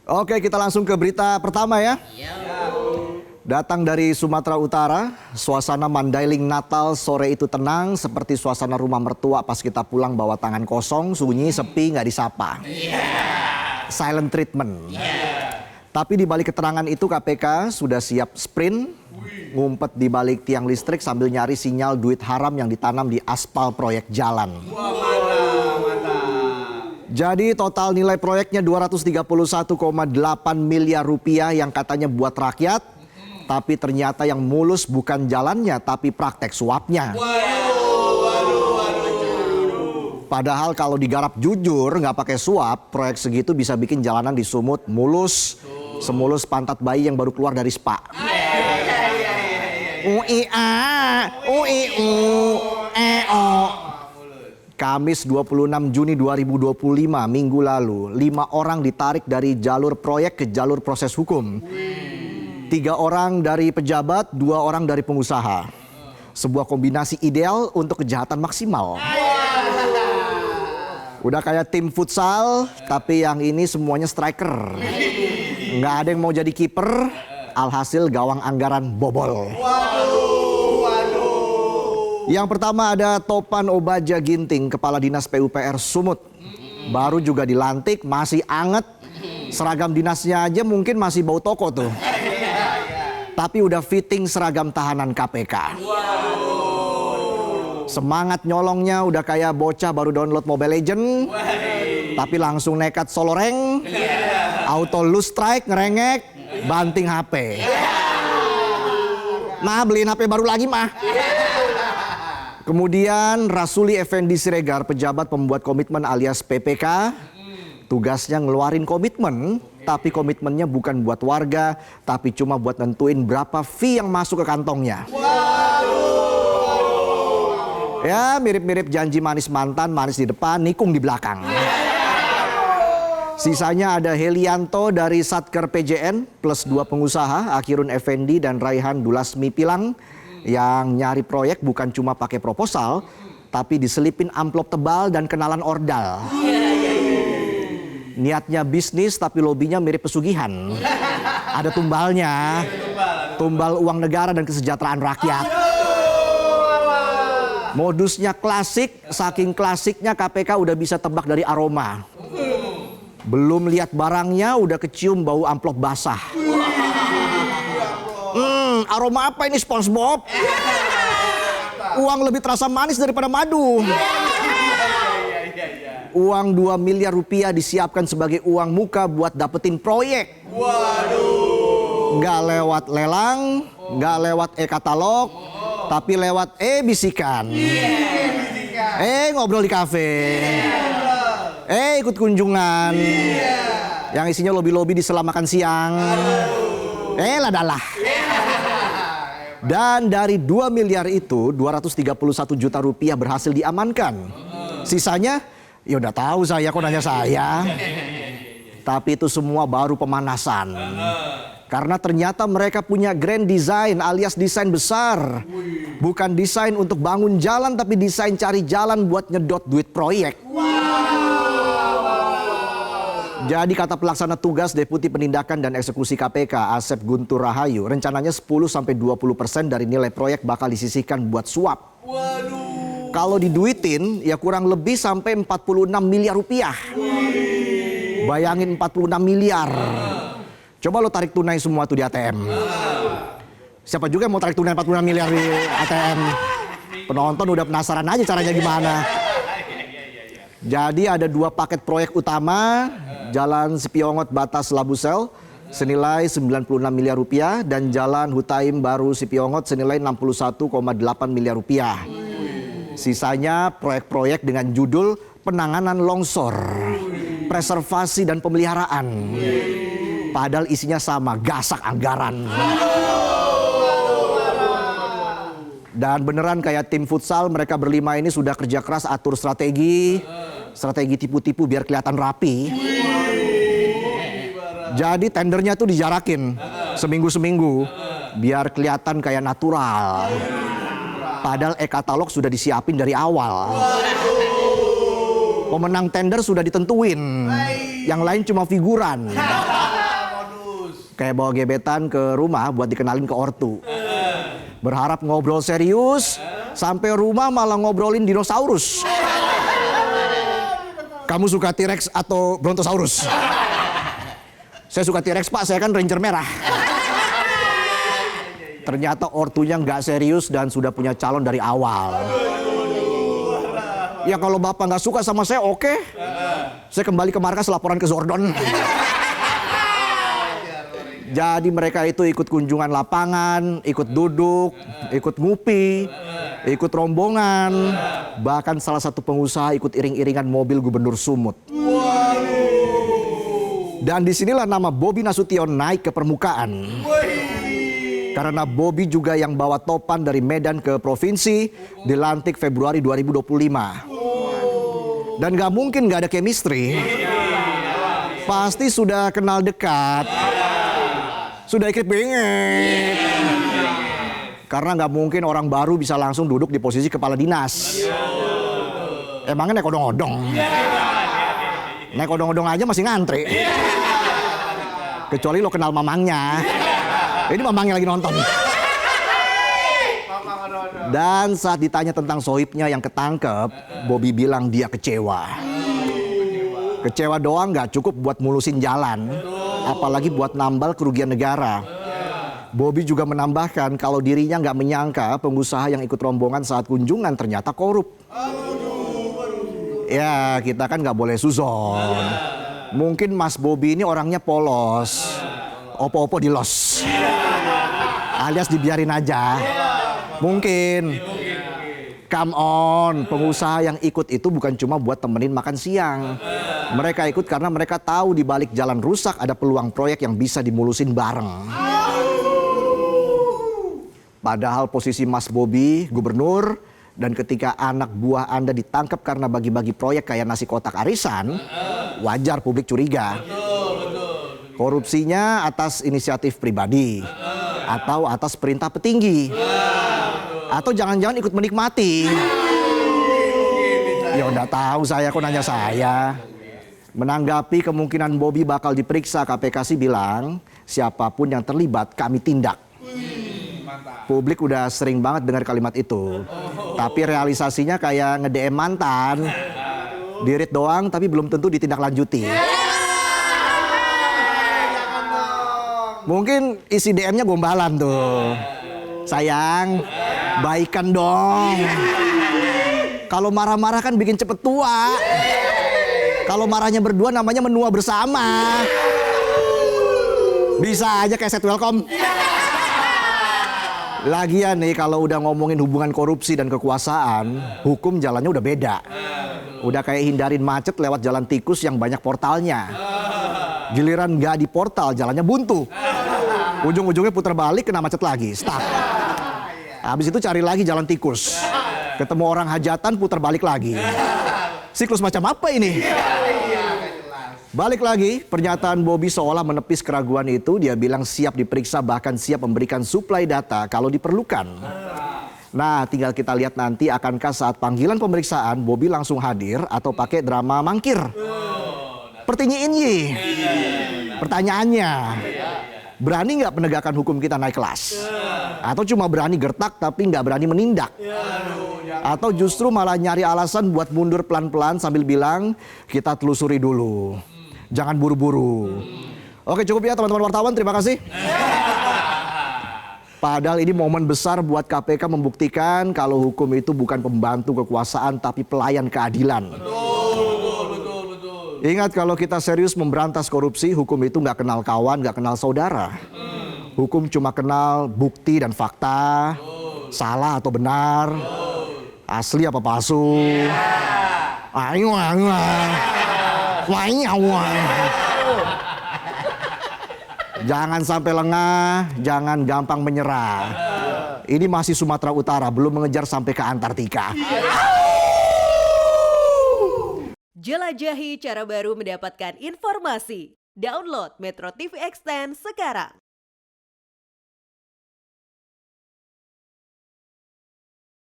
Oke, kita langsung ke berita pertama ya. Datang dari Sumatera Utara, suasana Mandailing Natal sore itu tenang seperti suasana rumah mertua pas kita pulang bawa tangan kosong, sunyi, sepi, nggak disapa. Silent treatment. Tapi di balik keterangan itu KPK sudah siap sprint, ngumpet di balik tiang listrik sambil nyari sinyal duit haram yang ditanam di aspal proyek jalan. Jadi total nilai proyeknya 231,8 miliar rupiah yang katanya buat rakyat. Tapi ternyata yang mulus bukan jalannya tapi praktek suapnya. Padahal kalau digarap jujur nggak pakai suap, proyek segitu bisa bikin jalanan di Sumut mulus. Semulus pantat bayi yang baru keluar dari spa. Kamis 26 Juni 2025 minggu lalu, 5 orang ditarik dari jalur proyek ke jalur proses hukum. 3 orang dari pejabat, 2 orang dari pengusaha. Sebuah kombinasi ideal untuk kejahatan maksimal. Udah kayak tim futsal, tapi yang ini semuanya striker. Nggak ada yang mau jadi kiper, alhasil gawang anggaran bobol. Yang pertama ada Topan Obaja Ginting, Kepala Dinas PUPR Sumut. Baru juga dilantik, masih anget. Seragam dinasnya aja mungkin masih bau toko tuh. Tapi udah fitting seragam tahanan KPK. Semangat nyolongnya udah kayak bocah baru download Mobile Legend. Tapi langsung nekat solo rank. Auto lose strike, ngerengek, banting HP. Mah beliin HP baru lagi mah. Kemudian Rasuli Effendi Siregar, pejabat pembuat komitmen alias PPK. Tugasnya ngeluarin komitmen, tapi komitmennya bukan buat warga, tapi cuma buat nentuin berapa fee yang masuk ke kantongnya. Ya mirip-mirip janji manis mantan, manis di depan, nikung di belakang. Sisanya ada Helianto dari Satker PJN plus 2 pengusaha, Akhirun Effendi dan Raihan Dulasmi Pilang. Yang nyari proyek bukan cuma pakai proposal, tapi diselipin amplop tebal dan kenalan ordal. Niatnya bisnis tapi lobinya mirip pesugihan. Ada tumbalnya, tumbal uang negara dan kesejahteraan rakyat. Modusnya klasik, saking klasiknya KPK udah bisa tebak dari aroma. Belum lihat barangnya udah kecium bau amplop basah. Aroma apa ini SpongeBob? Uang lebih terasa manis daripada madu. Uang 2 miliar rupiah disiapkan sebagai uang muka buat dapetin proyek. Nggak lewat lelang, nggak lewat e-katalog, tapi lewat bisikan. Ngobrol di kafe. Ikut kunjungan. Yang isinya lobi-lobi di sela makan siang. Ladalah. Dan dari 2 miliar itu 231 juta rupiah berhasil diamankan. Sisanya ya udah tahu saya, kok nanya saya. Tapi itu semua baru pemanasan. Karena ternyata mereka punya grand design alias desain besar. Bukan desain untuk bangun jalan tapi desain cari jalan buat nyedot duit proyek. Jadi kata pelaksana tugas Deputi Penindakan dan Eksekusi KPK Asep Guntur Rahayu, rencananya 10-20% dari nilai proyek bakal disisihkan buat suap. Kalau diduitin ya kurang lebih sampai 46 miliar rupiah. Bayangin 46 miliar. Coba lo tarik tunai semua tuh di ATM. Siapa juga yang mau tarik tunai 46 miliar di ATM? Penonton udah penasaran aja caranya gimana. Jadi ada 2 paket proyek utama, Jalan Sipiongot Batas Labusel senilai 96 miliar rupiah dan Jalan Hutaim Baru Sipiongot senilai 61,8 miliar rupiah. Sisanya proyek-proyek dengan judul penanganan longsor, preservasi dan pemeliharaan. Padahal isinya sama, gasak anggaran. Dan beneran kayak tim futsal, mereka berlima ini sudah kerja keras atur strategi tipu-tipu biar kelihatan rapi. Jadi tendernya tuh dijarakin seminggu-seminggu biar kelihatan kayak natural. Padahal e-katalog sudah disiapin dari awal. Pemenang tender sudah ditentuin, yang lain cuma figuran. Kayak bawa gebetan ke rumah buat dikenalin ke ortu. Berharap ngobrol serius, sampai rumah malah ngobrolin dinosaurus. Kamu suka T-Rex atau Brontosaurus? Saya suka T-Rex pak, saya kan Ranger merah. Ternyata ortunya nggak serius dan sudah punya calon dari awal. Ya kalau bapak nggak suka sama saya, oke. Saya kembali ke markas laporan ke Zordon. Jadi mereka itu ikut kunjungan lapangan, ikut duduk, ikut ngupi, ikut rombongan. Bahkan salah satu pengusaha ikut iring-iringan mobil Gubernur Sumut. Dan disinilah nama Bobi Nasution naik ke permukaan. Karena Bobi juga yang bawa topan dari Medan ke provinsi, dilantik Februari 2025. Dan gak mungkin gak ada chemistry. Pasti sudah kenal dekat. Sudah ikut bengek. Karena gak mungkin orang baru bisa langsung duduk di posisi kepala dinas. Emangnya naik odong-odong? Naik odong-odong aja masih ngantri. Kecuali lo kenal mamangnya. Ini mamangnya lagi nonton. Dan saat ditanya tentang sohibnya yang ketangkep, Bobi bilang dia kecewa. Kecewa doang gak cukup buat mulusin jalan, apalagi buat nambal kerugian negara. Bobi juga menambahkan kalau dirinya gak menyangka pengusaha yang ikut rombongan saat kunjungan ternyata korup. Ya kita kan gak boleh suzon. Mungkin Mas Bobi ini orangnya polos, opo-opo di los, alias dibiarin aja. Mungkin. Come on, pengusaha yang ikut itu bukan cuma buat temenin makan siang. Mereka ikut karena mereka tahu di balik jalan rusak ada peluang proyek yang bisa dimulusin bareng. Padahal posisi Mas Bobi gubernur, dan ketika anak buah Anda ditangkap karena bagi-bagi proyek kayak nasi kotak arisan, wajar publik curiga. Korupsinya atas inisiatif pribadi atau atas perintah petinggi, atau jangan-jangan ikut menikmati. Ya udah tahu saya, kok nanya saya. Menanggapi kemungkinan Bobi bakal diperiksa, KPK sih bilang siapapun yang terlibat kami tindak. Publik udah sering banget dengar kalimat itu. Tapi realisasinya kayak nge-DM mantan. Di-read doang tapi belum tentu ditindaklanjuti. Mungkin isi DM-nya gombalan tuh. Sayang, baikan dong. Kalau marah-marah kan bikin cepet tua. Kalau marahnya berdua namanya menua bersama. Bisa aja kayak set welcome. Lagian nih kalau udah ngomongin hubungan korupsi dan kekuasaan, hukum jalannya udah beda. Udah kayak hindarin macet lewat jalan tikus yang banyak portalnya. Giliran nggak di portal, jalannya buntu. Ujung-ujungnya putar balik, kena macet lagi, stuck. Habis itu cari lagi jalan tikus. Ketemu orang hajatan, putar balik lagi. Siklus macam apa ini? Balik lagi, pernyataan Bobi seolah menepis keraguan itu. Dia bilang siap diperiksa, bahkan siap memberikan suplai data kalau diperlukan. Nah, tinggal kita lihat nanti akankah saat panggilan pemeriksaan Bobi langsung hadir atau pakai drama mangkir. Pertanyaannya, berani nggak penegakan hukum kita naik kelas? Atau cuma berani gertak tapi nggak berani menindak? Atau justru malah nyari alasan buat mundur pelan-pelan sambil bilang kita telusuri dulu, jangan buru-buru. Oke, cukup ya teman-teman wartawan, terima kasih. Padahal ini momen besar buat KPK membuktikan kalau hukum itu bukan pembantu kekuasaan tapi pelayan keadilan. Ingat, kalau kita serius memberantas korupsi, hukum itu nggak kenal kawan, nggak kenal saudara. Hukum cuma kenal bukti dan fakta, salah atau benar, asli apa palsu. Jangan sampai lengah, jangan gampang menyerah. Ini masih Sumatera Utara, belum mengejar sampai ke Antartika. Jelajahi cara baru mendapatkan informasi. Download Metro TV Extend sekarang.